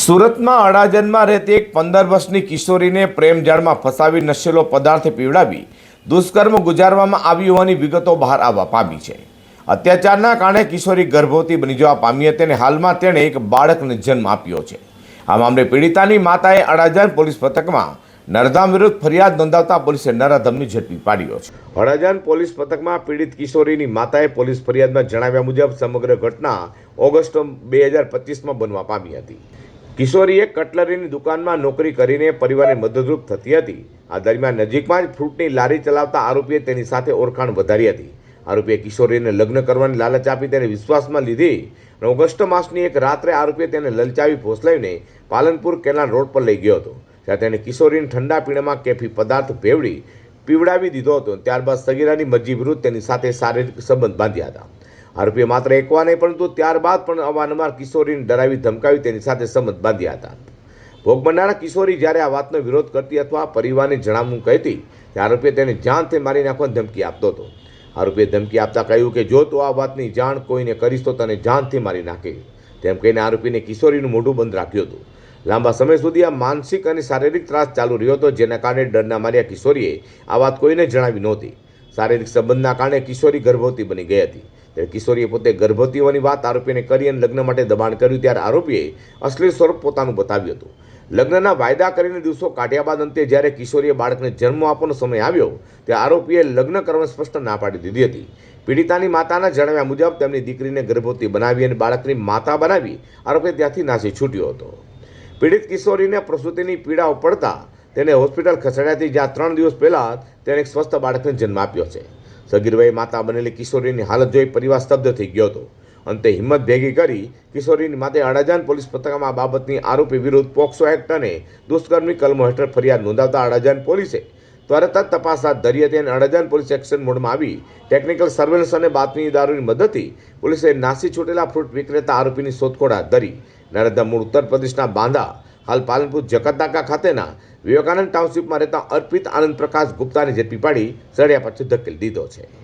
સુરતમાં અડાજણમાં રહેતી એક 15 વર્ષની કિશોરીને પ્રેમજાળમાં ફસાવી નશીલો પદાર્થ પીવડાવી દુષ્કર્મ ગુજારવામાં આવી હોવાની વિગતો બહાર આવવા પામી છે. અત્યાચારના કારણે કિશોરી ગર્ભવતી બની જવા પામી હતી અને હાલમાં તેણે એક બાળકને જન્મ આપ્યો છે. આ મામલે પીડિતાની માતાએ અડાજણ પોલીસ મથકમાં નરાધમ વિરુદ્ધ ફરિયાદ નોંધાવતા પોલીસે નરાધમને ઝડપી પાડ્યો છે. અડાજણ પોલીસ મથકમાં પીડિત કિશોરીની માતાએ પોલીસ ફરિયાદમાં જણાવ્યા મુજબ સમગ્ર ઘટના ઓગસ્ટ 2025માં બનવા પામી હતી. કિશોરીએ કટલરીની દુકાનમાં નોકરી કરીને પરિવારને મદદરૂપ થતી હતી. આ દરમિયાન નજીકમાં જ ફ્રૂટની લારી ચલાવતા આરોપીએ તેની સાથે ઓળખાણ વધારી હતી. આરોપીએ કિશોરીને લગ્ન કરવાની લાલચ આપી તેને વિશ્વાસમાં લીધી અને ઓગસ્ટ માસની એક રાત્રે આરોપીએ તેને લલચાવી ફોસલાવીને પાલનપુર કેનાલ રોડ પર લઈ ગયો હતો. ત્યાં તેણે કિશોરીને ઠંડા પીણામાં કેફી પદાર્થ પીવડાવી દીધો હતો. ત્યારબાદ સગીરાની મરજી વિરુદ્ધ તેની સાથે શારીરિક સંબંધ બાંધ્યા હતા. આરોપીએ માત્ર એકવાર નહીં પરંતુ ત્યારબાદ પણ અવારનવાર કિશોરીને ડરાવી ધમકાવી તેની સાથે સંબંધ બાંધ્યા હતા. ભોગ બનનારા કિશોરી જ્યારે આ વાતનો વિરોધ કરતી અથવા પરિવારને જણાવવું કહેતી ત્યારે આરોપીએ તેને જાનથી મારી નાખવાની ધમકી આપતો હતો. આરોપીએ ધમકી આપતા કહ્યું કે જો તું આ વાતની જાણ કોઈને કરીશ તો તને જાનથી મારી નાખે. તેમ કહીને આરોપીને કિશોરીનું મોઢું બંધ રાખ્યું હતું. લાંબા સમય સુધી આ માનસિક અને શારીરિક ત્રાસ ચાલુ રહ્યો હતો, જેના કારણે ડરના માર્યા કિશોરીએ આ વાત કોઈને જણાવી નહોતી. શારીરિક સંબંધના કારણે કિશોરી ગર્ભવતી બની ગઈ હતી. ત્યારે કિશોરીએ પોતે ગર્ભવતી હોવાની વાત આરોપીને કરી અને લગ્ન માટે દબાણ કર્યું. ત્યારે આરોપીએ અશ્લીલ સ્વરૂપ પોતાનું બતાવ્યું હતું. લગ્નના વાયદા કરીને દિવસો કાઢ્યા બાદ અંતે જ્યારે કિશોરીએ બાળકને જન્મ આપવાનો સમય આવ્યો ત્યારે આરોપીએ લગ્ન કરવાની સ્પષ્ટ ના પાડી દીધી હતી. પીડિતાની માતાના જણાવ્યા મુજબ તેમની દીકરીને ગર્ભવતી બનાવી અને બાળકની માતા બનાવી આરોપી ત્યાંથી નાસી છૂટ્યો હતો. પીડિત કિશોરીને પ્રસૂતિની પીડાઓ પડતા તેને હોસ્પિટલ ખસેડાઈ હતી, જ્યાં 3 દિવસ પહેલા તેણે એક સ્વસ્થ બાળકને જન્મ આપ્યો છે. સગીર વયે માતા બનેલી કિશોરીની હાલત જોઈ પરિવાર સ્તબ્ધ થઈ ગયો હતો. અંતે હિંમત ભેગી કરી કિશોરીની માતાએ અડાજણ પોલીસ મથકમાં આ બાબતની આરોપી વિરુદ્ધ પોક્સો એક્ટ અને દુષ્કર્મની કલમો હેઠળ ફરિયાદ નોંધાવતા અડાજણ પોલીસે તરત જ તપાસ હાથ ધરી હતી અને અડાજણ પોલીસ એક્શન મોડમાં આવી ટેકનિકલ સર્વેલન્સ અને બાતમીદારોની મદદથી પોલીસે નાસી છૂટેલા ફ્રૂટ વિક્રેતા આરોપીની શોધખોળ હાથ ધરી. નરાધમ મૂળ ઉત્તર પ્રદેશના બાંદા હાલ પાલનપુર જકાતનાકા ખાતેના વિવેકાનંદ ટાઉનશીપમાં રહેતા અર્પિત આનંદ પ્રકાશ ગુપ્તાને ઝડપી પાડી સળિયા પાછળ ધકેલી દીધો છે.